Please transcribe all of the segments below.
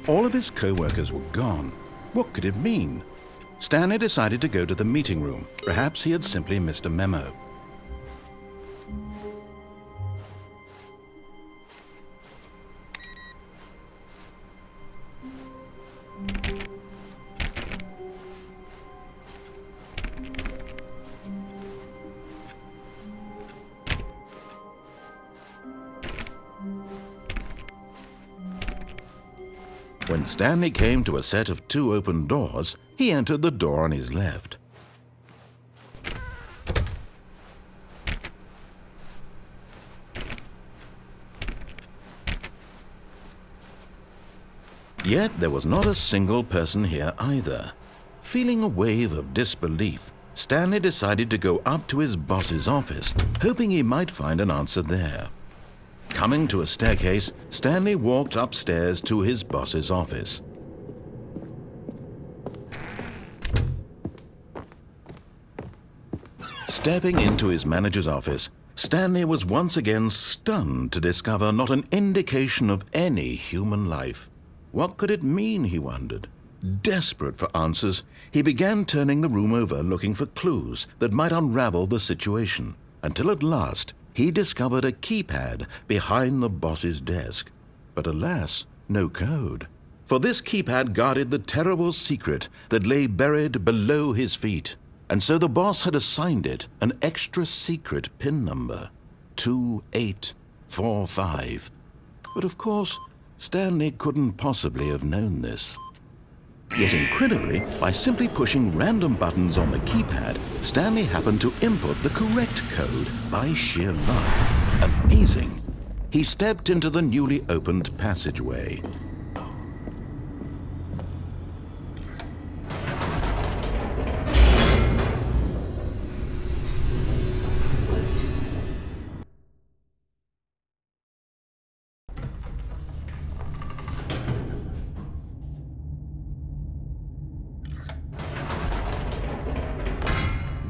All of his co-workers were gone. What could it mean? Stanley decided to go to the meeting room. Perhaps he had simply missed a memo. When Stanley came to a set of 2 open doors, he entered the door on his left. Yet there was not a single person here either. Feeling a wave of disbelief, Stanley decided to go up to his boss's office, hoping he might find an answer there. Coming to a staircase, Stanley walked upstairs to his boss's office. Stepping into his manager's office, Stanley was once again stunned to discover not an indication of any human life. What could it mean, he wondered. Desperate for answers, he began turning the room over looking for clues that might unravel the situation, until at last he discovered a keypad behind the boss's desk. But alas, no code. For this keypad guarded the terrible secret that lay buried below his feet. And so the boss had assigned it an extra secret PIN number, 2845. But of course, Stanley couldn't possibly have known this. Yet incredibly, by simply pushing random buttons on the keypad, Stanley happened to input the correct code by sheer luck. Amazing! He stepped into the newly opened passageway.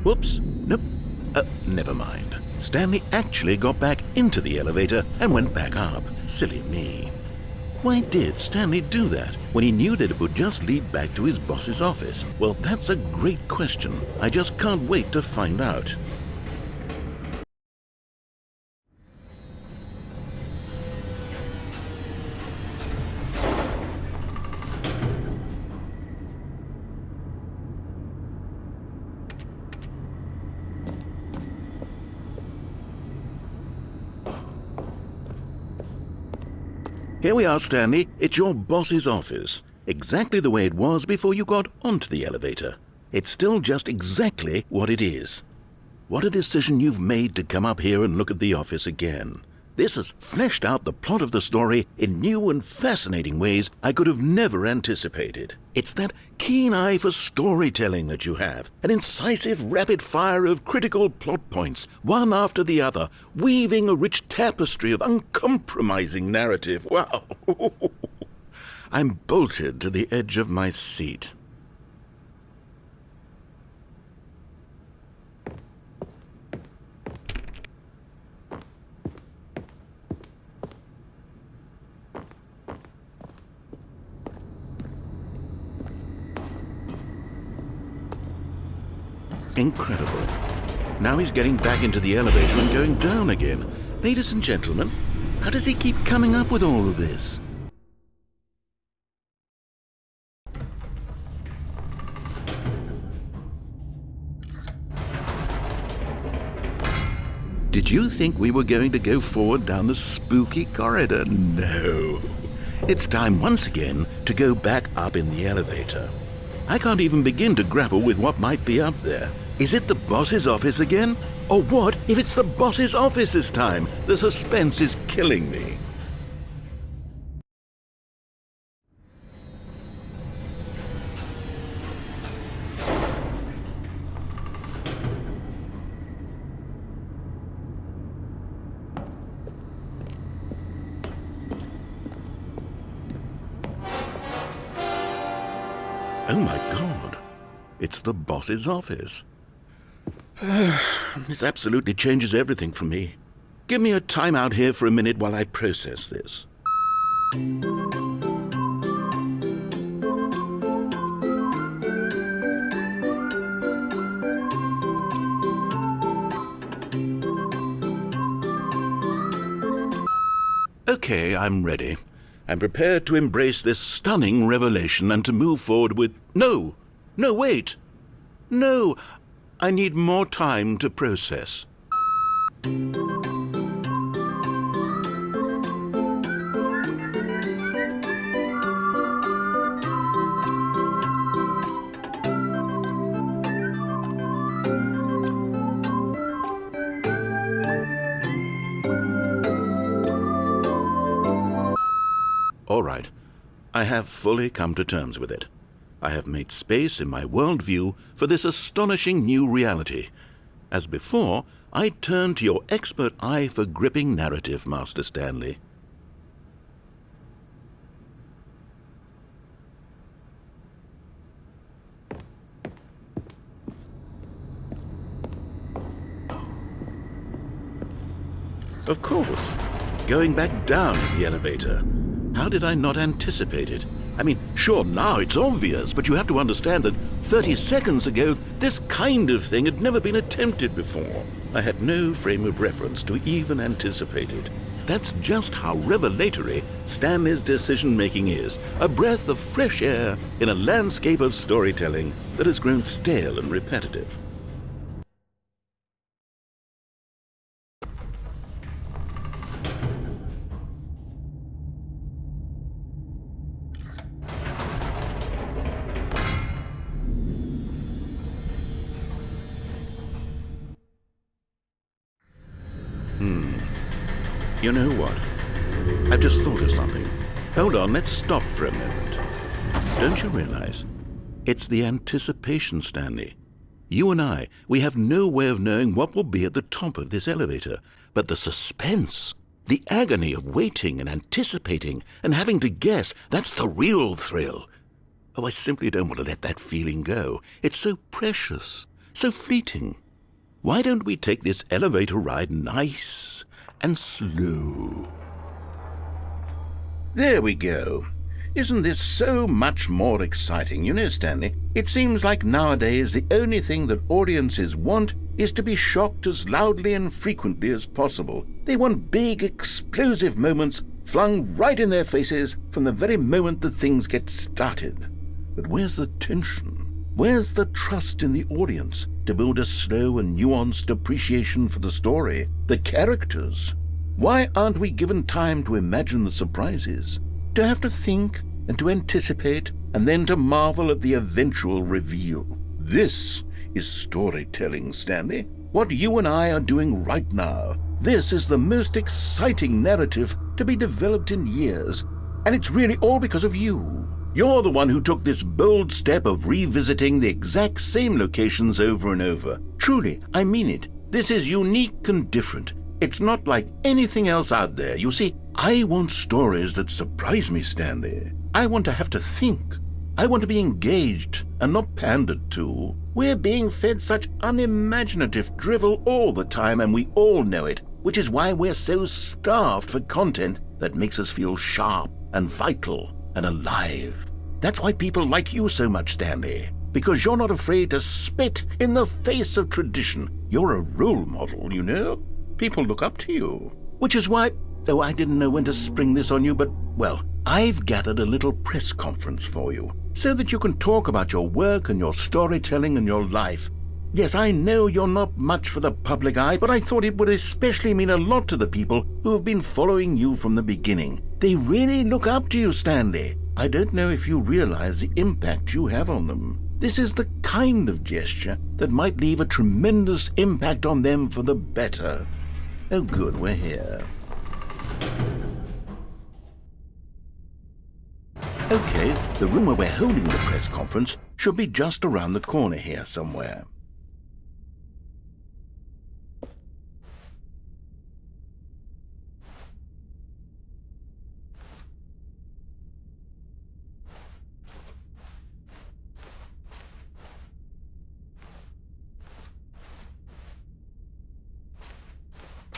Whoops, nope, never mind. Stanley actually got back into the elevator and went back up. Silly me. Why did Stanley do that when he knew that it would just lead back to his boss's office? Well, that's a great question. I just can't wait to find out. Here we are, Stanley. It's your boss's office. Exactly the way it was before you got onto the elevator. It's still just exactly what it is. What a decision you've made to come up here and look at the office again. This has fleshed out the plot of the story in new and fascinating ways I could have never anticipated. It's that keen eye for storytelling that you have, an incisive rapid fire of critical plot points, one after the other, weaving a rich tapestry of uncompromising narrative. Wow! I'm bolted to the edge of my seat. Incredible. Now he's getting back into the elevator and going down again. Ladies and gentlemen, how does he keep coming up with all of this? Did you think we were going to go forward down the spooky corridor? No. It's time once again to go back up in the elevator. I can't even begin to grapple with what might be up there. Is it the boss's office again? Or what if it's the boss's office this time? The suspense is killing me. Oh my God, it's the boss's office. This absolutely changes everything for me. Give me a time out here for a minute while I process this. Okay, I'm ready. I'm prepared to embrace this stunning revelation and to move forward with... No, wait. No, I need more time to process. All right, I have fully come to terms with it. I have made space in my worldview for this astonishing new reality. As before, I turn to your expert eye for gripping narrative, Master Stanley. Of course, going back down in the elevator. How did I not anticipate it? I mean, sure, now it's obvious, but you have to understand that 30 seconds ago, this kind of thing had never been attempted before. I had no frame of reference to even anticipate it. That's just how revelatory Stanley's decision-making is, a breath of fresh air in a landscape of storytelling that has grown stale and repetitive. You know what? I've just thought of something. Hold on, let's stop for a moment. Don't you realize? It's the anticipation, Stanley. You and I, we have no way of knowing what will be at the top of this elevator. But the suspense, the agony of waiting and anticipating and having to guess, that's the real thrill. Oh, I simply don't want to let that feeling go. It's so precious, so fleeting. Why don't we take this elevator ride nice and slow? There we go. Isn't this so much more exciting? You know, Stanley, it seems like nowadays the only thing that audiences want is to be shocked as loudly and frequently as possible. They want big, explosive moments flung right in their faces from the very moment that things get started. But where's the tension? Where's the trust in the audience to build a slow and nuanced appreciation for the story, the characters? Why aren't we given time to imagine the surprises, to have to think and to anticipate and then to marvel at the eventual reveal? This is storytelling, Stanley. What you and I are doing right now. This is the most exciting narrative to be developed in years, and it's really all because of you. You're the one who took this bold step of revisiting the exact same locations over and over. Truly, I mean it. This is unique and different. It's not like anything else out there. You see, I want stories that surprise me, Stanley. I want to have to think. I want to be engaged and not pandered to. We're being fed such unimaginative drivel all the time, and we all know it, which is why we're so starved for content that makes us feel sharp and vital and alive. That's why people like you so much, Stanley, because you're not afraid to spit in the face of tradition. You're a role model, you know? People look up to you. Which is why, though I didn't know when to spring this on you, but, well, I've gathered a little press conference for you, so that you can talk about your work and your storytelling and your life. Yes, I know you're not much for the public eye, but I thought it would especially mean a lot to the people who have been following you from the beginning. They really look up to you, Stanley. I don't know if you realize the impact you have on them. This is the kind of gesture that might leave a tremendous impact on them for the better. Oh good, we're here. Okay, the room where we're holding the press conference should be just around the corner here somewhere.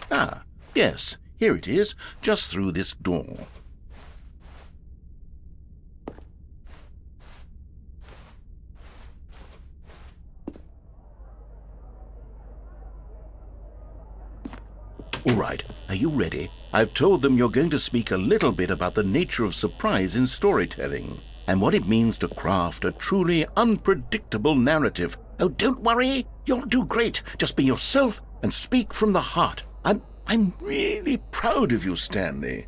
Ah, yes, here it is, just through this door. All right, are you ready? I've told them you're going to speak a little bit about the nature of surprise in storytelling and what it means to craft a truly unpredictable narrative. Oh, don't worry. You'll do great. Just be yourself and speak from the heart. I'm really proud of you, Stanley.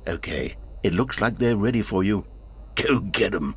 Okay, it looks like they're ready for you. Go get 'em.